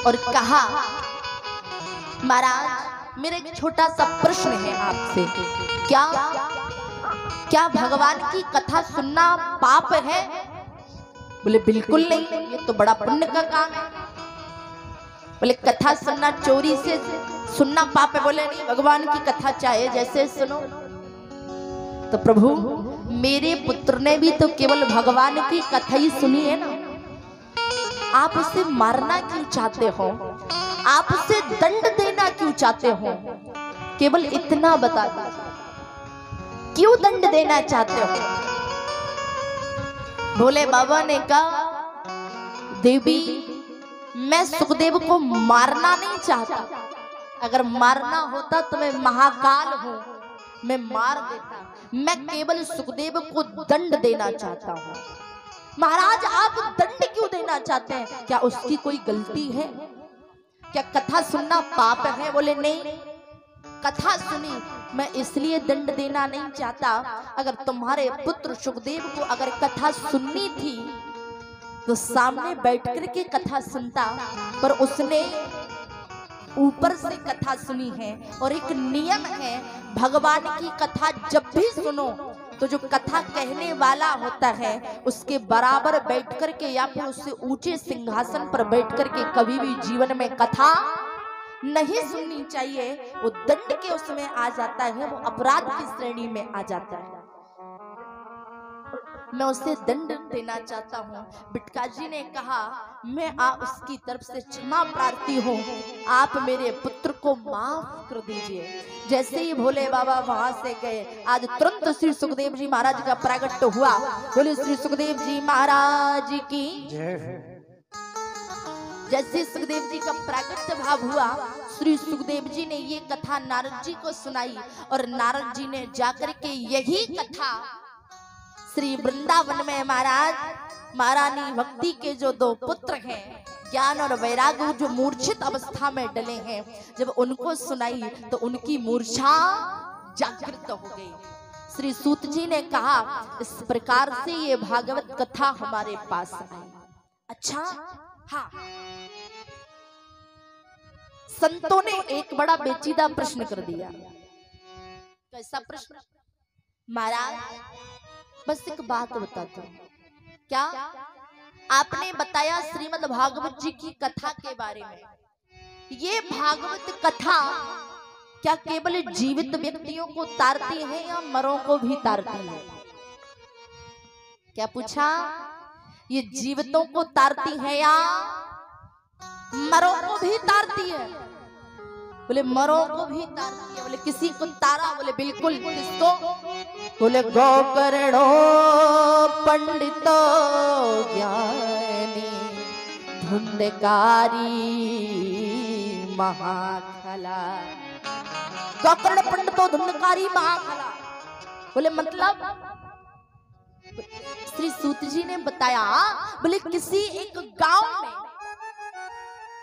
और कहा, महाराज मेरा एक छोटा सा प्रश्न है आपसे, क्या क्या भगवान की कथा सुनना पाप है? बोले बिल्कुल नहीं, ये तो बड़ा पुण्य का काम है। बोले कथा सुनना चोरी से सुनना पाप है? बोले नहीं, भगवान की कथा चाहे जैसे सुनो। तो प्रभु मेरे पुत्र ने भी तो केवल भगवान की कथा ही सुनी है ना, आप उसे मारना क्यों चाहते हो? आप उसे दंड देना क्यों चाहते हो? केवल इतना बता दीजिए, क्यों दंड देना चाहते हो? भोले बाबा ने कहा, देवी मैं सुखदेव को मारना नहीं चाहता, अगर मारना होता तो मैं महाकाल हूं, मैं मार देता। मैं केवल सुखदेव को दंड देना चाहता हूं। महाराज आप दंड क्यों देना चाहते हैं? क्या उसकी कोई गलती है? क्या कथा सुनना पाप है? बोले नहीं, कथा सुनी मैं इसलिए दंड देना नहीं चाहता। अगर तुम्हारे पुत्र सुखदेव को अगर कथा सुननी थी तो सामने बैठ कर के कथा सुनता, पर उसने ऊपर से कथा सुनी है। और एक नियम है, भगवान की कथा जब भी सुनो तो जो कथा कहने वाला होता है उसके बराबर बैठ कर के या फिर उससे ऊंचे सिंहासन पर बैठ कर के कभी भी जीवन में कथा नहीं सुननी चाहिए। वो दंड के उसमें आ जाता है, वो अपराध की श्रेणी में आ जाता है। मैं उसे दंड देना चाहता हूँ। बिटका जी ने कहा, मैं उसकी तरफ से क्षमा प्रार्थी हूँ, आप मेरे पुत्र को माफ कर दीजिए। जैसे ही भोले बाबा वहां से गए, आज तुरंत श्री सुखदेव जी महाराज का प्रागट्य हुआ। बोले श्री सुखदेव जी महाराज की जैसे सुखदेव जी का प्रागट्य भाव हुआ, श्री सुखदेव जी ने ये कथा नारद जी को सुनाई और नारद जी ने जाकर के यही कथा श्री वृंदावन में महाराज महारानी भक्ति के जो दो पुत्र हैं, ज्ञान और वैराग्य, जो मूर्छित अवस्था में डले हैं, जब उनको सुनाई तो उनकी मूर्छा जागृत हो गई। श्री सूत जी ने कहा, इस प्रकार से ये भागवत कथा हमारे पास आई। अच्छा हाँ, संतों ने एक बड़ा पेचीदा प्रश्न कर दिया। कैसा प्रश्न? महाराज बस एक बात बताता हूं, क्या आपने बताया श्रीमद् भागवत जी की कथा के बारे में, ये भागवत कथा क्या केवल जीवित व्यक्तियों को तारती है या मरों को भी तारती है? क्या पूछा? ये जीवितों को तारती है या मरों को भी तारती है? बोले मरों को भी तारती है। बोले किसी को तारा? बोले बिल्कुल। किसको? बोले गोकर्णो पंडितो ज्ञानी धुंधकारी महाखला। गोकर्ण पंडितो धुंधकारी महाखला। बोले मतलब? श्री सूत जी ने बताया, बोले किसी एक गांव में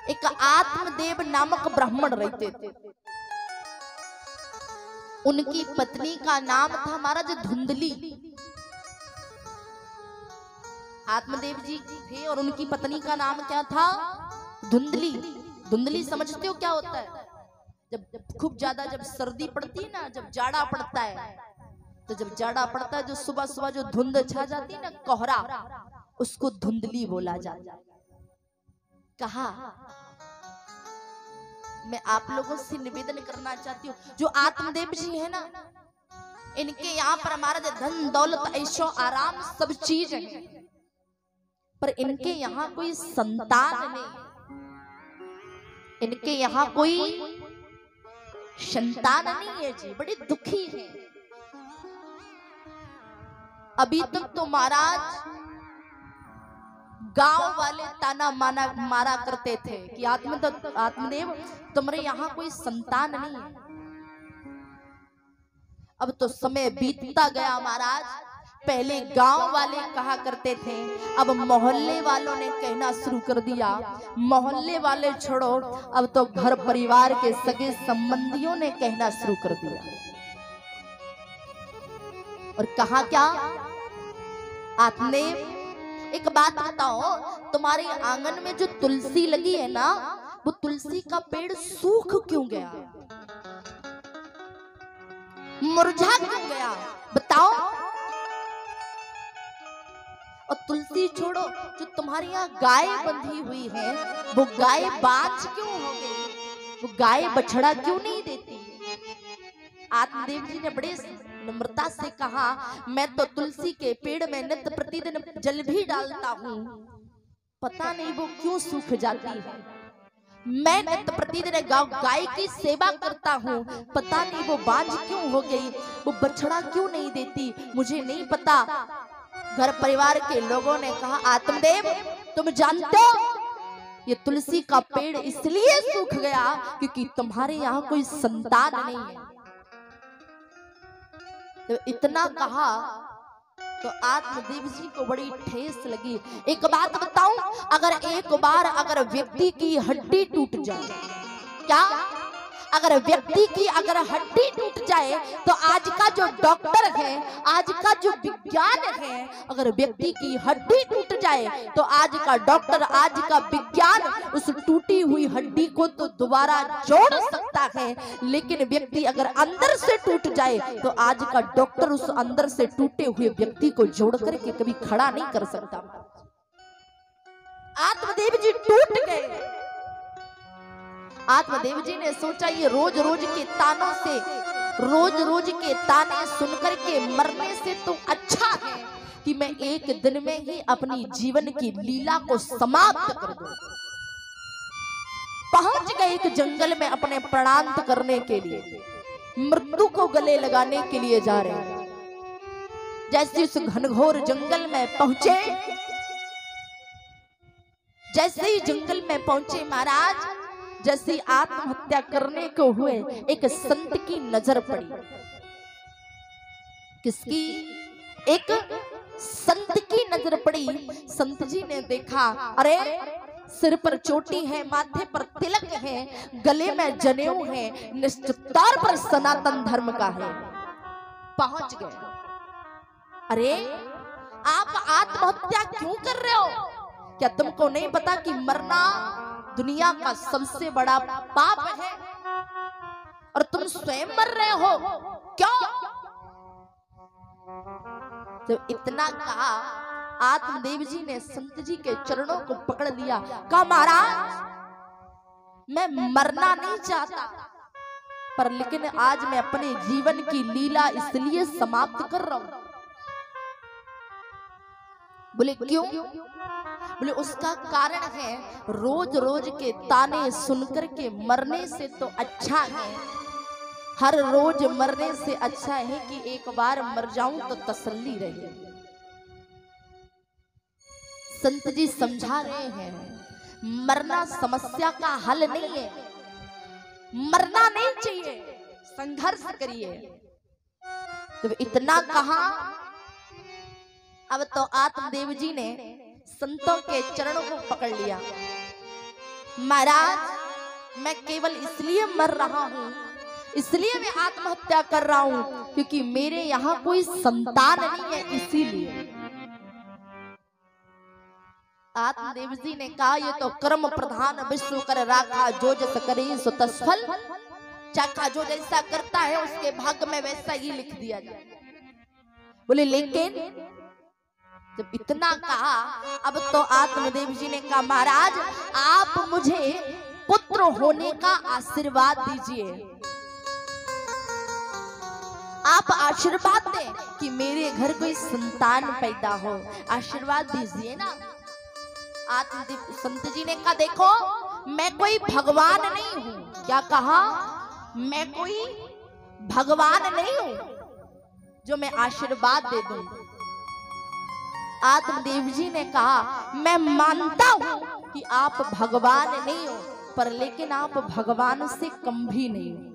एक आत्मदेव नामक ब्राह्मण रहते थे। उनकी पत्नी का नाम था महाराज धुंधली। आत्मदेव जी थे और उनकी पत्नी का नाम क्या था? धुंधली। धुंधली समझते हो क्या होता है? जब खूब ज्यादा जब सर्दी पड़ती है ना, जब जाड़ा पड़ता है, तो जब जाड़ा पड़ता है जो सुबह सुबह जो धुंध छा जाती है ना, कोहरा, उसको धुंधली बोला जाता है। कहा मैं आप लोगों से निवेदन करना चाहती हूँ, जो आत्मदेव जी है ना, इनके यहाँ पर हमारा धन दौलत ऐशो आराम सब चीज है, पर इनके यहाँ कोई संतान नहीं। इनके यहाँ कोई संतान नहीं है जी, बड़े दुखी है। अभी तक तो महाराज गांव वाले ताना मारा करते थे कि आत्मदेव तुम्हारे यहाँ कोई संतान नहीं है। अब तो समय बीतता गया महाराज। पहले गांव वाले कहा करते थे, अब मोहल्ले वालों ने कहना शुरू कर दिया। मोहल्ले वाले छोड़ो, अब तो घर परिवार के सगे संबंधियों ने कहना शुरू कर दिया। और कहा क्या? आत्मदेव एक बात बताओ, तुम्हारे आंगन में जो तुलसी लगी है ना, वो तुलसी का पेड़ सूख क्यों गया, मुरझा क्यों गया, बताओ। और तुलसी छोड़ो, जो तुम्हारी यहाँ गाय बंधी हुई है वो गाय बांझ क्यों हो गई, वो गाय बछड़ा क्यों नहीं देती। आत्मदेव जी ने बड़े नम्रता से कहा, मैं तो तुलसी के पेड़ में नित्य प्रतिदिन जल भी डालता हूँ, पता नहीं वो क्यों सूख जाती है। मैं नित्य प्रतिदिन गाय की सेवा करता हूँ, पता नहीं वो बांझ क्यों हो गई, वो बछड़ा क्यों नहीं देती, मुझे नहीं पता। घर परिवार के लोगों ने कहा, आत्मदेव तुम जानते हो ये तुलसी का पेड़ इसलिए सूख गया क्योंकि तुम्हारे यहाँ कोई संतान नहीं है। तो इतना कहा तो आत्मदेव जी को बड़ी ठेस लगी। एक बात बताऊं, अगर एक बार अगर व्यक्ति की हड्डी टूट जाए, क्या अगर व्यक्ति की अगर हड्डी टूट जाए तो आज का जो डॉक्टर है, आज का जो विज्ञान है, अगर व्यक्ति की हड्डी टूट जाए तो आज का डॉक्टर, आज का विज्ञान उस टूटी हुई हड्डी को तो दोबारा जोड़ सकता है, लेकिन व्यक्ति अगर अंदर से टूट जाए तो आज का डॉक्टर उस अंदर से टूटे हुए व्यक्ति को जोड़ करके कभी खड़ा नहीं कर सकता। आत्मदेव जी टूट गए। आत्मदेव जी ने सोचा ये रोज रोज के तानों से, रोज रोज के ताने सुनकर के मरने से तो अच्छा है कि मैं एक दिन में ही अपनी जीवन की लीला को समाप्त कर दूं। पहुंच गए एक जंगल में अपने प्राणांत करने के लिए, मृत्यु को गले लगाने के लिए जा रहे हैं। जैसे उस घनघोर जंगल में पहुंचे, जैसे ही जंगल में पहुंचे महाराज, जैसे आत्महत्या करने को हुए, एक संत की नजर पड़ी। किसकी? एक संत की नजर पड़ी। संत जी ने देखा, अरे सिर पर चोटी है, माथे पर तिलक है, गले में जनेऊ है, निश्चितार पर सनातन धर्म का है। पहुंच गए। अरे आप आत्महत्या क्यों कर रहे हो? क्या तुमको नहीं पता कि मरना दुनिया का सबसे बड़ा पाप है और तुम स्वयं मर रहे हो? क्यों? जब इतना कहा, आत्मदेव जी ने संत जी के चरणों को पकड़ लिया। कहा, महाराज मैं मरना नहीं चाहता, पर लेकिन आज मैं अपने जीवन की लीला इसलिए समाप्त कर रहा हूं। बोले क्यों? बोले उसका कारण है, रोज रोज के ताने सुनकर के मरने से तो अच्छा है, हर रोज मरने से अच्छा है कि एक बार मर जाऊं तो तसल्ली रहे। संत जी समझा रहे हैं, मरना समस्या का हल नहीं है, मरना नहीं चाहिए, संघर्ष करिए। जब इतना कहा, अब तो आत्मदेव जी ने संतों के चरणों को पकड़ लिया। महाराज मैं केवल इसलिए मर रहा हूं, इसलिए मैं आत्महत्या कर रहा हूं क्योंकि मेरे यहाँ कोई संतान नहीं है, इसीलिए। आत्मदेव जी ने कहा, ये तो कर्म प्रधान विश्व कर राखा, जो जस करे सो तस फल चाखा। जो जैसा करता है उसके भाग्य में वैसा ही लिख दिया जाए। बोले लेकिन जब इतना कहा, अब तो आत्मदेव जी ने कहा, महाराज आप मुझे पुत्र होने का आशीर्वाद दीजिए, आप आशीर्वाद दें कि मेरे घर कोई संतान पैदा हो, आशीर्वाद दीजिए ना। आत्मदेव संत जी ने कहा, देखो मैं कोई भगवान नहीं हूं। क्या कहा? मैं कोई भगवान नहीं हूं जो मैं आशीर्वाद दे दूं। आत्मदेव जी ने कहा, मैं मानता हूं कि आप भगवान नहीं हो, पर लेकिन आप भगवान से कम भी नहीं हो।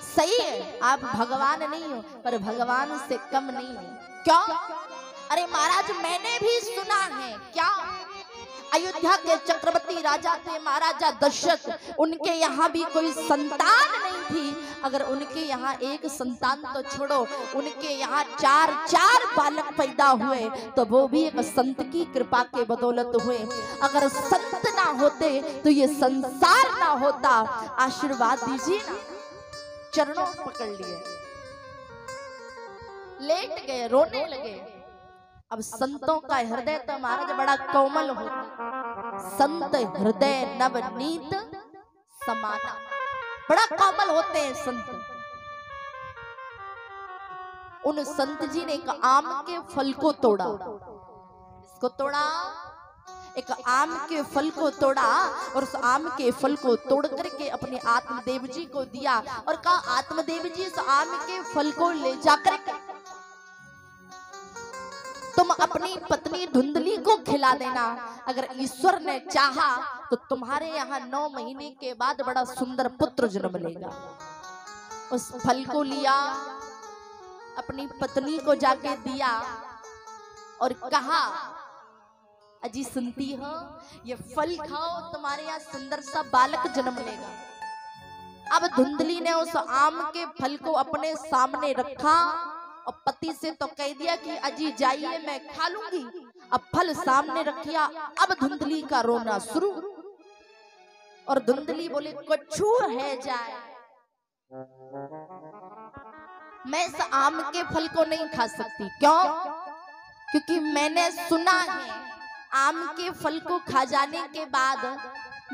सही है, आप भगवान नहीं हो पर भगवान से कम नहीं हो। क्यों? अरे महाराज मैंने भी सुना है, क्या अयोध्या के चक्रवर्ती राजा थे महाराजा दशरथ, उनके यहाँ भी कोई संतान नहीं थी। अगर उनके यहाँ एक संतान तो छोड़ो, उनके यहाँ चार चार बालक पैदा हुए तो वो भी एक संत की कृपा के बदौलत हुए। अगर संत ना होते तो ये संसार ना होता। आशीर्वाद दीजिए ना। चरणों पकड़ लिए, लेट गए, रोने लगे। अब संतों का हृदय तो महाराज बड़ा कोमल होता। संत हृदय नवनीत समाना, बड़ा कोमल होते हैं संत। उन संत जी ने एक आम के फल को तोड़ा। इसको तोड़ा, एक आम के फल को तोड़ा और उस आम के फल को तोड़ करके अपने आत्मदेव जी को दिया और कहा, आत्मदेव जी इस आम के फल को ले जाकर तुम अपनी पत्नी धुंधली को खिला देना। अगर ईश्वर ने चाहा तो तुम्हारे यहाँ 9 महीने के बाद बड़ा सुंदर पुत्र जन्म लेगा। उस फल को लिया, अपनी पत्नी को जाके दिया और कहा, अजी सुनती हो, ये फल खाओ, तुम्हारे यहाँ सुंदर सा बालक जन्म लेगा। अब धुंधली ने उस आम के फल को अपने सामने रखा और पति से तो कह दिया कि अजी जाइए मैं खा लूंगी। अब फल सामने रखिया, अब धुंधली का रोना शुरू। और धुंधली बोले, कछु है जाए, मैं इस आम के फल को नहीं खा सकती। क्यों? क्योंकि मैंने सुना है आम के फल को खा जाने के बाद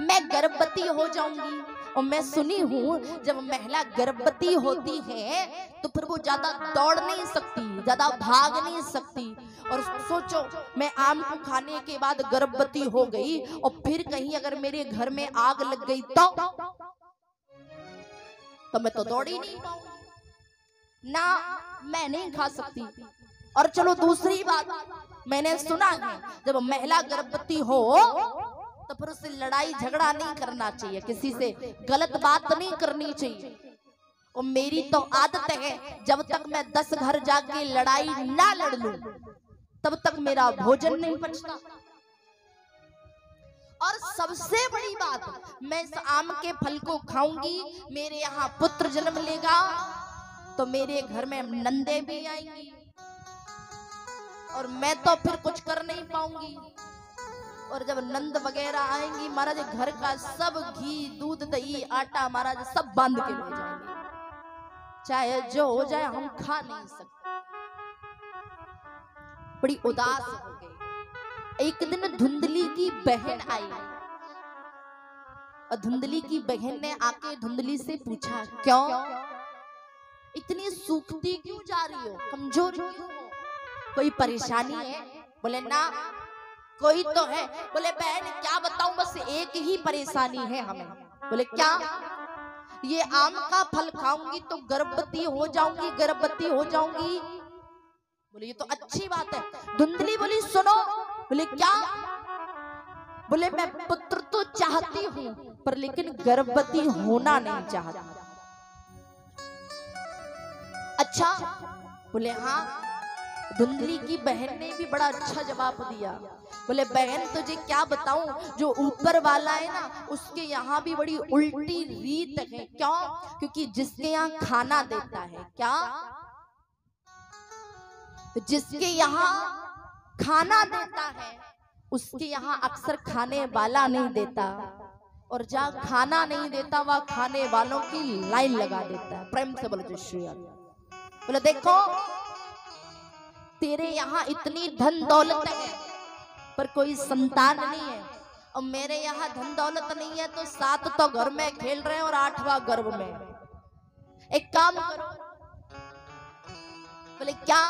मैं गर्भवती हो जाऊंगी। और मैं सुनी हूँ जब महिला गर्भवती होती है तो फिर वो ज्यादा दौड़ नहीं सकती, ज्यादा भाग नहीं सकती। और सोचो, मैं आम को खाने के बाद गर्भवती हो गई और फिर कहीं अगर मेरे घर में आग लग गई तो मैं तो दौड़ ही नहीं पाऊंगी ना, मैं नहीं खा सकती। और चलो दूसरी बात, मैंने सुना है जब महिला गर्भवती हो तो फिर उससे लड़ाई झगड़ा नहीं करना चाहिए, किसी से गलत बात नहीं करनी चाहिए। और मेरी तो आदत है, जब तक मैं 10 घर जाके लड़ाई ना लड़ लूं तब तक मेरा भोजन नहीं पचता। और सबसे बड़ी बात, मैं इस आम के फल को खाऊंगी, मेरे यहाँ पुत्र जन्म लेगा तो मेरे घर में नंदे भी आएंगी और मैं तो फिर कुछ कर नहीं पाऊंगी। और जब नंद वगैरह आएंगी महाराज, घर का सब घी दूध दही आटा महाराज सब बांध के ले जाएंगे, चाहे जो हो जाए हम खा नहीं सकते। बड़ी उदास हो गई। एक दिन धुंधली की बहन आई और धुंधली की बहन ने आके धुंधली से पूछा, क्यों इतनी सूखती क्यों जा रही हो, कमजोर क्यों हो, कोई परेशानी है? बोले ना, कोई तो है। बोले बहन क्या बताऊं, बस एक ही परेशानी है हमें। बोले क्या? ये आम का फल खाऊंगी तो गर्भवती हो जाऊंगी, गर्भवती हो जाऊंगी। बोले ये तो अच्छी बात है। धुंधली बोली सुनो। बोले क्या? बोले मैं पुत्र तो चाहती हूँ पर लेकिन गर्भवती होना नहीं चाहती। अच्छा? बोले हाँ। धुंधली की बहन ने भी बड़ा अच्छा जवाब दिया। बोले बहन तुझे क्या बताऊं, जो ऊपर वाला है ना उसके यहाँ भी बड़ी उल्टी रीत है। क्यों? क्योंकि जिसके यहाँ खाना देता है, क्या जिसके यहाँ खाना देता है उसके यहाँ अक्सर खाने वाला नहीं देता, और जहाँ खाना नहीं देता वह खाने वालों की लाइन लगा देता है। प्रेम से बोलो जय श्री राम। बोले देखो तेरे यहाँ इतनी धन दौलत है पर कोई संतान नहीं है, और मेरे यहाँ धन दौलत नहीं है तो 7 तो घर में खेल रहे हैं और 8वां गर्भ में। एक काम करो। बोले क्या?